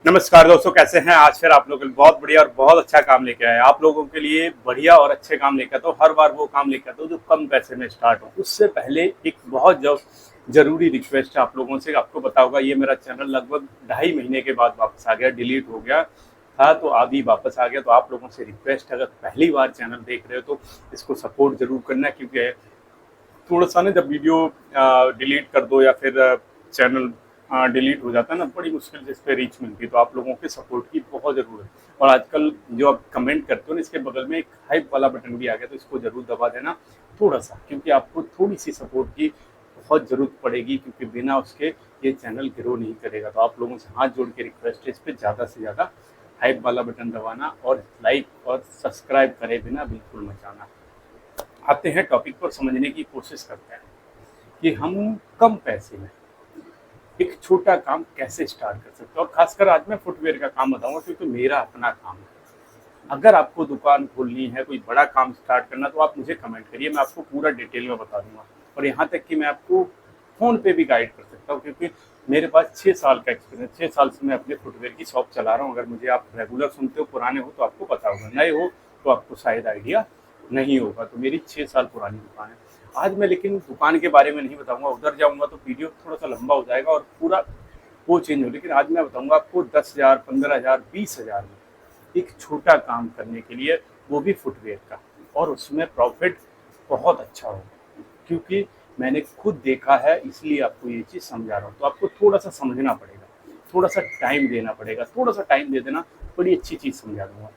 नमस्कार दोस्तों, कैसे हैं? आज फिर आप लोग बहुत बढ़िया और बहुत अच्छा काम लेके आए। आप लोगों के लिए बढ़िया और अच्छे काम लेकर आता हूँ। हर बार वो काम लेकर आता हूँ जो कम पैसे में स्टार्ट हो। उससे पहले एक बहुत जरूरी रिक्वेस्ट है आप लोगों से। आपको पता होगा ये मेरा चैनल लगभग 2.5 महीने के बाद वापस आ गया, डिलीट हो गया था तो अभी वापस आ गया। तो आप लोगों से रिक्वेस्ट है, अगर पहली बार चैनल देख रहे हो तो इसको सपोर्ट जरूर करना, क्योंकि थोड़ा सा ना जब वीडियो डिलीट कर दो या फिर चैनल डिलीट हो जाता है ना, बड़ी मुश्किल से इस पर रीच मिलती है। तो आप लोगों के सपोर्ट की बहुत ज़रूरत है। और आजकल जो आप कमेंट करते हो ना, इसके बगल में एक हाइप वाला बटन भी आ गया, तो इसको ज़रूर दबा देना थोड़ा सा, क्योंकि आपको थोड़ी सी सपोर्ट की बहुत ज़रूरत पड़ेगी, क्योंकि बिना उसके ये चैनल ग्रो नहीं करेगा। तो आप लोगों से हाथ जोड़ के रिक्वेस्ट है, इस पर ज़्यादा से ज़्यादा हाइप वाला बटन दबाना और लाइक और सब्सक्राइब करे बिना बिल्कुल मत जाना। आते हैं टॉपिक पर, समझने की कोशिश करते हैं कि हम कम पैसे में एक छोटा काम कैसे स्टार्ट कर सकते हैं। और खासकर आज मैं फुटवेयर का काम बताऊंगा, क्योंकि मेरा अपना काम है। अगर आपको दुकान खोलनी है, कोई बड़ा काम स्टार्ट करना, तो आप मुझे कमेंट करिए, मैं आपको पूरा डिटेल में बता दूंगा। और यहाँ तक कि मैं आपको फ़ोन पे भी गाइड कर सकता हूँ, क्योंकि मेरे पास 6 साल का एक्सपीरियंस, 6 साल से मैं अपने फुटवेयर की शॉप चला रहा हूँ। अगर मुझे आप रेगुलर सुनते हो, पुराने हो तो आपको पता होगा, नए हो तो आपको शायद आइडिया नहीं होगा। तो मेरी 6 साल पुरानी दुकान है। आज मैं लेकिन दुकान के बारे में नहीं बताऊंगा, उधर जाऊंगा तो वीडियो थोड़ा सा लंबा हो जाएगा और पूरा वो चेंज हो। लेकिन आज मैं बताऊंगा आपको 10,000, 15,000, 20,000 में एक छोटा काम करने के लिए, वो भी फुटवेयर का, और उसमें प्रॉफिट बहुत अच्छा होगा। क्योंकि मैंने खुद देखा है, इसलिए आपको ये चीज़ समझा रहा हूँ। तो आपको थोड़ा सा समझना पड़ेगा, थोड़ा सा टाइम देना पड़ेगा। थोड़ा सा टाइम दे देना, बड़ी अच्छी चीज़ समझा दूंगा।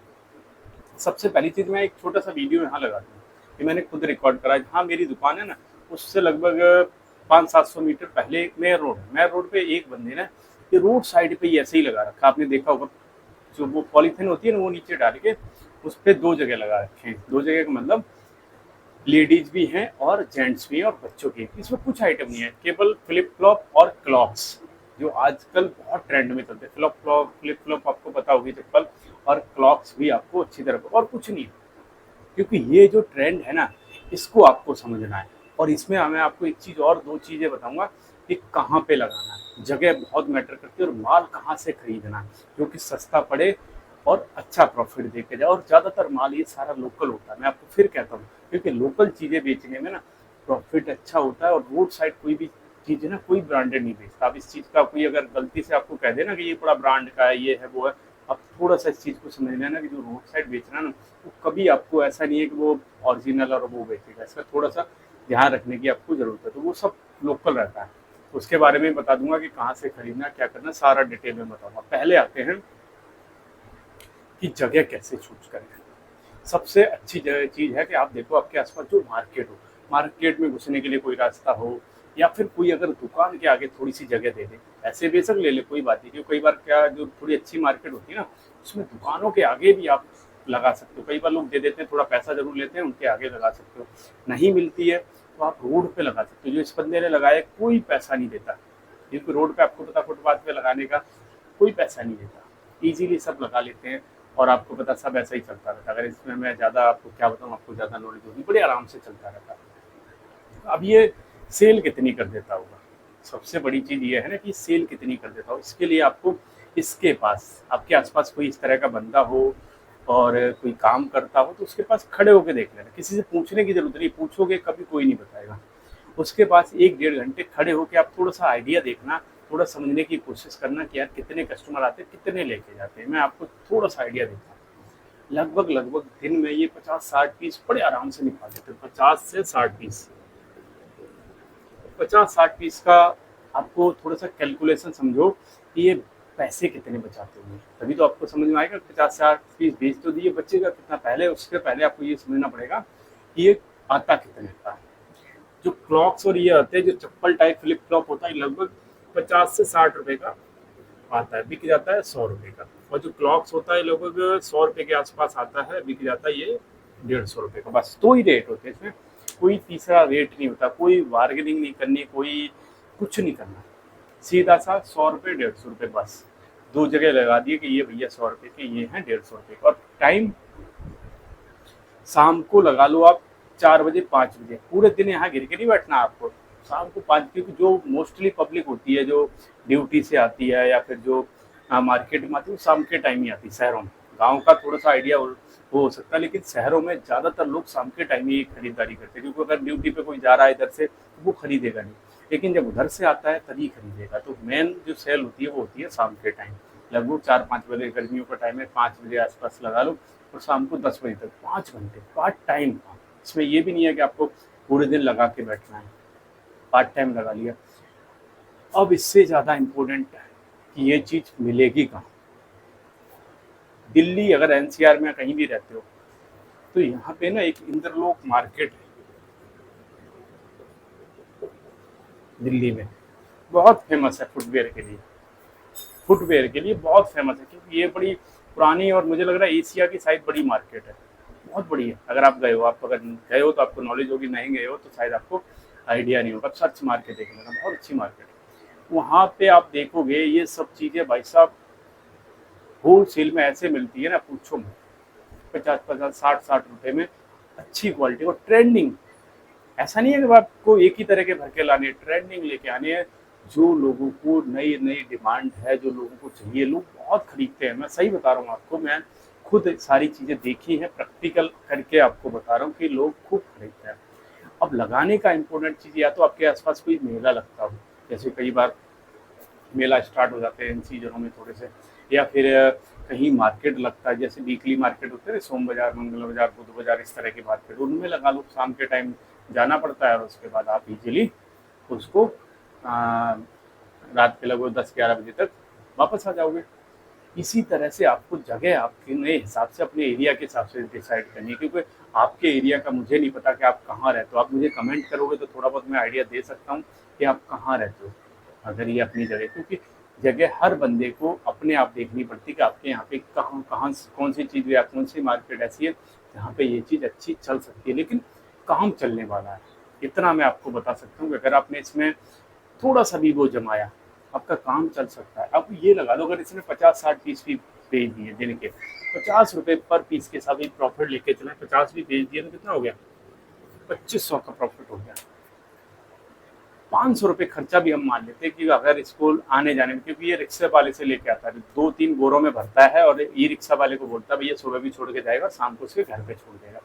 सबसे पहली चीज़, मैं एक छोटा सा वीडियो यहाँ लगा दूँ कि मैंने खुद रिकॉर्ड करा। हाँ, मेरी दुकान है ना, उससे लगभग 500-700 मीटर पहले मेयर रोड पे एक बंदे ने ये रोड साइड पे ही ऐसे ही लगा रखा, आपने देखा होगा। जो वो पॉलीथीन होती है ना, वो नीचे डाल के उस पर 2 जगह लगा रखे हैं। 2 जगह का मतलब लेडीज भी हैं और जेंट्स भी हैं और बच्चों की। इसमें कुछ आइटम नहीं है, केवल फ्लिप फ्लॉप और क्लॉक्स, जो आजकल बहुत ट्रेंड में चलते हैं। फ्लिप फ्लॉप आपको पता होगी, चप्पल, और क्लॉक्स भी आपको अच्छी तरह, और कुछ नहीं। क्योंकि ये जो ट्रेंड है ना, इसको आपको समझना है। और इसमें मैं आपको एक चीज़ और, 2 चीज़ें बताऊंगा कि कहाँ पे लगाना है। जगह बहुत मैटर करती है, और माल कहाँ से खरीदना है जो कि सस्ता पड़े और अच्छा प्रॉफिट दे के जाए। और ज़्यादातर माल ये सारा लोकल होता है, मैं आपको फिर कहता हूँ, क्योंकि लोकल चीज़ें बेचने में ना प्रॉफिट अच्छा होता है। और रोड साइड कोई भी चीज़ है ना, कोई ब्रांडेड नहीं बेचता। अब इस चीज़ का कोई अगर गलती से आपको कह देना कि ये बड़ा ब्रांड का है, ये है, वो है, अब थोड़ा सा इस चीज़ को समझ लेना कि जो रोड साइड बेचना ना, वो कभी आपको ऐसा नहीं है कि वो ओरिजिनल और वो बेचेगा। इसका थोड़ा सा ध्यान रखने की आपको ज़रूरत है। तो वो सब लोकल रहता है। उसके बारे में बता दूंगा कि कहाँ से खरीदना, क्या करना, सारा डिटेल में बताऊंगा। पहले आते हैं कि जगह कैसे चूज करें। सबसे अच्छी चीज़ है कि आप देखो आपके आसपास जो मार्केट हो, मार्केट में घुसने के लिए कोई रास्ता हो, या फिर कोई अगर दुकान के आगे थोड़ी सी जगह दे दे। ऐसे बेशक ले ले, कोई बात नहीं। क्योंकि कई बार क्या, जो थोड़ी अच्छी मार्केट होती है ना, उसमें दुकानों के आगे भी आप लगा सकते हो। कई बार लोग दे देते हैं, थोड़ा पैसा जरूर लेते हैं, उनके आगे लगा सकते हो। नहीं मिलती है तो आप रोड पे लगा सकते हो। जो इस बंदे ने लगाया, कोई पैसा नहीं देता, क्योंकि रोड पे आपको पता, फुटपाथ पे लगाने का कोई पैसा नहीं देता। इजीली सब लगा लेते हैं, और आपको पता सब ऐसा ही चलता रहता है। अगर इसमें मैं ज़्यादा आपको क्या बताऊँ, आपको ज़्यादा नॉलेज होगी, बड़े आराम से चलता रहता है। अब ये सेल कितनी कर देता होगा, सबसे बड़ी चीज़ ये है ना कि सेल कितनी कर देता हो। इसके लिए आपको, इसके पास, आपके आसपास कोई इस तरह का बंदा हो और कोई काम करता हो, तो उसके पास खड़े होकर देख लेना। किसी से पूछने की जरूरत नहीं, पूछोगे कभी कोई नहीं बताएगा। उसके पास 1-1.5 घंटे खड़े होकर आप थोड़ा सा आइडिया देखना, थोड़ा समझने की कोशिश करना कि यार कितने कस्टमर आते हैं, कितने लेके जाते हैं। मैं आपको थोड़ा सा आइडिया देता हूँ। लगभग लगभग दिन में ये 50-60 पीस बड़े आराम से निकाल देते हैं। 50 से 60 पीस, 50-60 पीस का आपको थोड़ा सा कैलकुलेशन समझो कि ये पैसे कितने बचाते होंगे, तभी तो आपको समझ में आएगा। 50-60 पीस बेच तो दिए, बचेगा कितना। पहले, उसके पहले आपको ये समझना पड़ेगा कि ये आता कितने का है। जो क्लॉक्स और ये आते हैं, जो चप्पल टाइप फ्लिप फ्लॉप होता है, लगभग 50 से 60 रुपए का आता है, बिक जाता है 100 रुपए का। और जो क्लॉक्स होता है लगभग 100 रुपए के आसपास आता है, बिक जाता है ये 150 रुपए का। बस 2 ही रेट होते हैं इसमें, कोई तीसरा रेट नहीं होता। कोई बार्गेनिंग नहीं करनी, कोई कुछ नहीं करना, सीधा सा 100 रुपए, 150 रुपए, बस 2 जगह लगा दिए कि ये भैया 100 रुपए के, ये हैं 150 रुपए। और टाइम शाम को लगा लो आप, 4 बजे, 5 बजे। पूरे दिन यहाँ गिर के नहीं बैठना आपको। शाम को 5, क्योंकि जो मोस्टली पब्लिक होती है, जो ड्यूटी से आती है या फिर जो मार्केट में आती है वो शाम के टाइम ही आती है शहरों में। गाँव का थोड़ा सा आइडिया वो हो सकता है, लेकिन शहरों में ज़्यादातर लोग शाम के टाइम ही खरीदारी करते हैं, क्योंकि अगर ड्यूटी पे कोई जा रहा है इधर से तो वो खरीदेगा नहीं, लेकिन जब उधर से आता है तभी खरीदेगा। तो मेन जो सेल होती है वो होती है शाम के टाइम, लगभग 4-5 बजे, गर्मियों का टाइम है 5 बजे आसपास लगा लो, और शाम को 10 बजे तक 5 घंटे पार्ट टाइम काम। इसमें ये भी नहीं है कि आपको पूरे दिन लगा के बैठना है, पार्ट टाइम लगा लिया। अब इससे ज़्यादा इम्पोर्टेंट है कि ये चीज़ मिलेगी कहाँ। दिल्ली अगर एनसीआर में कहीं भी रहते हो तो यहाँ पे ना एक इंद्रलोक मार्केट है दिल्ली में, बहुत फेमस है फुटवेयर के लिए। फुटवेयर के लिए बहुत फेमस है, क्योंकि ये बड़ी पुरानी और मुझे लग रहा है एशिया की शायद बड़ी मार्केट है, बहुत बड़ी है। अगर आप गए हो, आप अगर गए हो तो आपको नॉलेज होगी, नहीं गए हो तो शायद आपको आइडिया नहीं होगा। सर्च मार के देख लेना, बहुत अच्छी मार्केट है। वहाँ पे आप देखोगे ये सब चीज़ें भाई साहब होल सेल में ऐसे मिलती है ना, पूछो मत। 50-50, 60-60 रुपए में अच्छी क्वालिटी और ट्रेंडिंग। ऐसा नहीं है कि आपको एक ही तरह के भर के लाने, ट्रेंडिंग लेके आने हैं। जो लोगों को नई नई डिमांड है, जो लोगों को चाहिए, लोग बहुत खरीदते हैं। मैं सही बता रहा हूँ आपको, मैं खुद सारी चीज़ें देखी हैं, प्रैक्टिकल करके आपको बता रहा हूँ कि लोग खूब खरीदते हैं। अब लगाने का इम्पोर्टेंट चीज़, या तो आपके आसपास कोई मेला लगता हो, जैसे कई बार मेला स्टार्ट हो जाते हैं इन सीजनों में थोड़े से, या फिर कहीं मार्केट लगता है, जैसे वीकली मार्केट होते हैं, सोम बाजार, मंगल बाजार, बुध बाजार, इस तरह की मार्केट, उनमें लगा लो। शाम के टाइम जाना पड़ता है और उसके बाद आप इजीली उसको रात के लगभग 10-11 बजे तक वापस आ जाओगे। इसी तरह से आपको जगह आपके नए हिसाब से, अपने एरिया के हिसाब से डिसाइड करनी है, क्योंकि आपके एरिया का मुझे नहीं पता कि आप कहाँ रहते हो। आप मुझे कमेंट करोगे तो थोड़ा बहुत मैं आइडिया दे सकता हूँ कि आप कहाँ रहते हो, अगर ये अपनी जगह। क्योंकि जगह हर बंदे को अपने आप देखनी पड़ती है कि आपके यहाँ पे कहाँ कहाँ कौन सी चीज़ या कौन सी मार्केट ऐसी है जहाँ पे ये चीज़ अच्छी चल सकती है, लेकिन काम चलने वाला है। इतना मैं आपको बता सकता हूँ कि अगर आपने इसमें थोड़ा सा भी वो जमाया, आपका काम चल सकता है। अब ये लगा लो, अगर इसने 50-60 पीस भी भेज दिए दिन के, 50 रुपए पर पीस के साथ ही प्रॉफिट लेके चले, 50 भी भेज दिए तो कितना हो गया, 2500 का प्रॉफिट हो गया। 500 रुपये खर्चा भी हम मान लेते हैं कि अगर स्कूल आने जाने में, क्योंकि ये रिक्शा वाले से लेके आता है, 2-3 बोरों में भरता है, और ई रिक्शा वाले को बोलता है भैया सुबह भी छोड़ के जाएगा, शाम को उसके घर पे छोड़ देगा।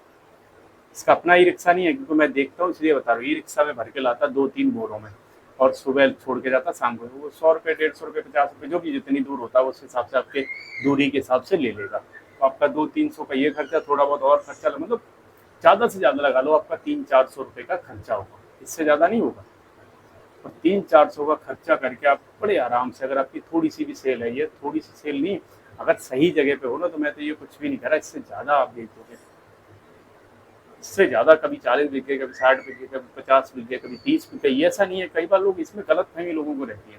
इसका अपना ई रिक्शा नहीं है, क्योंकि मैं देखता हूँ इसलिए बता रहा हूँ। ई रिक्शा में भर के लाता 2-3 बोरों में, और सुबह छोड़ के जाता, शाम को वो 100 रुपये, 150 रुपये, 50 रुपये, जो भी जितनी दूर होता है उस हिसाब से आपके दूरी के हिसाब से ले लेगा। तो आपका 200-300 का ये खर्चा, थोड़ा बहुत और खर्चा, मतलब ज़्यादा से ज़्यादा लगा लो आपका 300-400 रुपये का खर्चा होगा, इससे ज़्यादा नहीं होगा। और 300-400 का खर्चा करके आप बड़े आराम से, अगर आपकी थोड़ी सी भी सेल है, ये थोड़ी सी सेल नहीं, अगर सही जगह पे हो ना, तो मैं तो ये कुछ भी नहीं कह रहा, इससे ज़्यादा आप बेच दोगे। इससे ज़्यादा कभी 40 बिके, कभी 60 बिके, कभी 50 बिके, कभी 30 बिके। ये ऐसा नहीं है, कई बार लोग इसमें गलतफहमी लोगों को रहती है,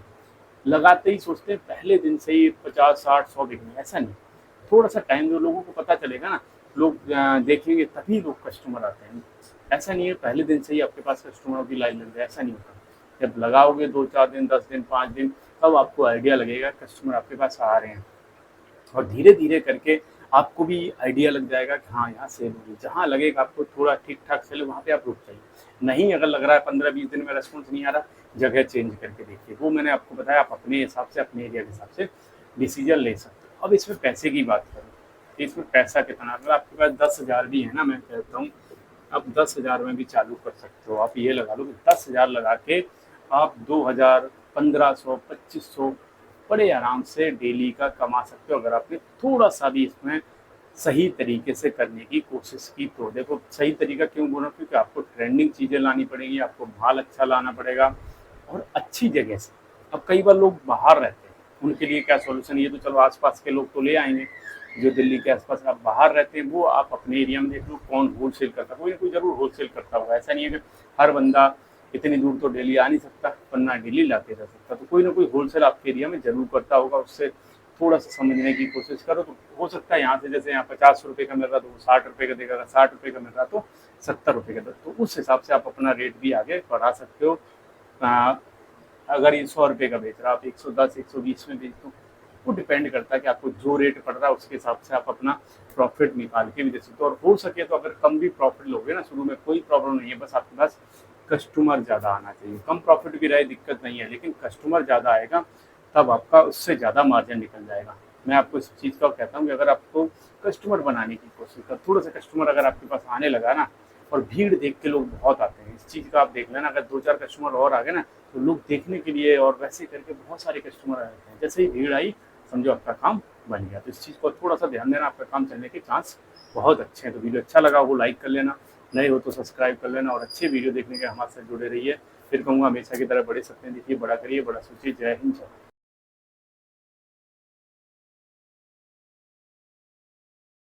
लगाते ही सोचते हैं पहले दिन से ही 50-60-100 बिकने, ऐसा नहीं। थोड़ा सा टाइम दो, लोगों को पता चलेगा ना, लोग देखेंगे तभी लोग कस्टमर आते हैं। ऐसा नहीं है पहले दिन से ही आपके पास कस्टमरों की लाइन लग जाए, ऐसा नहीं होता। जब लगाओगे 2-4 दिन, 10 दिन, 5 दिन, तब आपको आइडिया लगेगा कस्टमर आपके पास आ रहे हैं, और धीरे धीरे करके आपको भी आइडिया लग जाएगा कि हाँ यहाँ सेल होगी। जहाँ लगेगा आपको थोड़ा ठीक ठाक सेल, वहाँ पे आप रुक जाइए। नहीं, अगर लग रहा है 15-20 दिन में रेस्पॉन्स नहीं आ रहा, जगह चेंज करके देखिए। वो मैंने आपको बताया, आप अपने हिसाब से, अपने एरिया के हिसाब से डिसीजन ले सकते हो। अब इसमें पैसे की बात करूँ, इसमें पैसा कितना, अगर आपके पास 10,000 भी है ना, मैं कहता हूँ आप 10,000 में भी चालू कर सकते हो। आप ये लगा लो कि 10,000 लगा के आप 2,000, 1,500, 2,500 बड़े आराम से डेली का कमा सकते हो, अगर आपने थोड़ा सा भी इसमें सही तरीके से करने की कोशिश की तो। देखो सही तरीका क्यों बोल रहा हूँ, क्योंकि आपको ट्रेंडिंग चीज़ें लानी पड़ेगी, आपको माल अच्छा लाना पड़ेगा, और अच्छी जगह से। अब कई बार लोग बाहर रहते हैं, उनके लिए क्या सोल्यूशन, ये तो चलो आसपास के लोग तो ले आएंगे, जो दिल्ली के आसपास आप बाहर रहते हैं, वो आप अपने एरिया में देख लो कौन होलसेल करता है। कोई ना कोई जरूर होलसेल करता होगा, ऐसा नहीं है कि हर बंदा इतनी दूर तो डेली आ नहीं सकता, वरना डेली लाते रह सकता। तो कोई ना कोई होलसेल आपके एरिया में जरूर करता होगा, उससे थोड़ा सा समझने की कोशिश करो, तो हो सकता है यहाँ से, जैसे यहाँ 50 रुपये का मिल रहा तो वो 60 रुपये का देगा, 60 रुपये का मिल रहा तो 70 रुपये का, तो उस हिसाब से आप अपना रेट भी आगे बढ़ा सकते हो। अगर ये 100 रुपये का बेच रहा, आप 110, 120 में बेच दो, वो डिपेंड करता है कि आपको जो रेट पड़ रहा है उसके हिसाब से आप अपना प्रॉफिट निकाल के भी दे सकते हो। और हो सके तो अगर कम भी प्रॉफिट लोगे ना शुरू में, कोई प्रॉब्लम नहीं है, बस आपके पास कस्टमर ज़्यादा आना चाहिए। कम प्रॉफिट भी रहे दिक्कत नहीं है, लेकिन कस्टमर ज़्यादा आएगा तब आपका उससे ज़्यादा मार्जिन निकल जाएगा। मैं आपको इस चीज़ का कहता हूँ कि अगर आपको कस्टमर बनाने की कोशिश कर, थोड़ा सा कस्टमर अगर आपके पास आने लगा ना, और भीड़ देख के लोग बहुत आते हैं, इस चीज़ का आप देख लेना, अगर 2-4 कस्टमर और आ गए ना, तो लोग देखने के लिए और वैसे करके बहुत सारे कस्टमर आ जाते हैं। जैसे ही भीड़ आई, समझो आपका काम बन गया। तो इस चीज़ को थोड़ा सा ध्यान देना, आपका काम चलने के चांस बहुत अच्छे हैं। तो वीडियो अच्छा लगा हो लाइक कर लेना, नए हो तो सब्सक्राइब कर लेना, और अच्छे वीडियो देखने के हमारे साथ जुड़े रहिए। फिर कहूँगा हमेशा की तरह बड़े सपने देखिए, बड़ा करिए, बड़ा सोचिए। जय हिंद, जय भारत।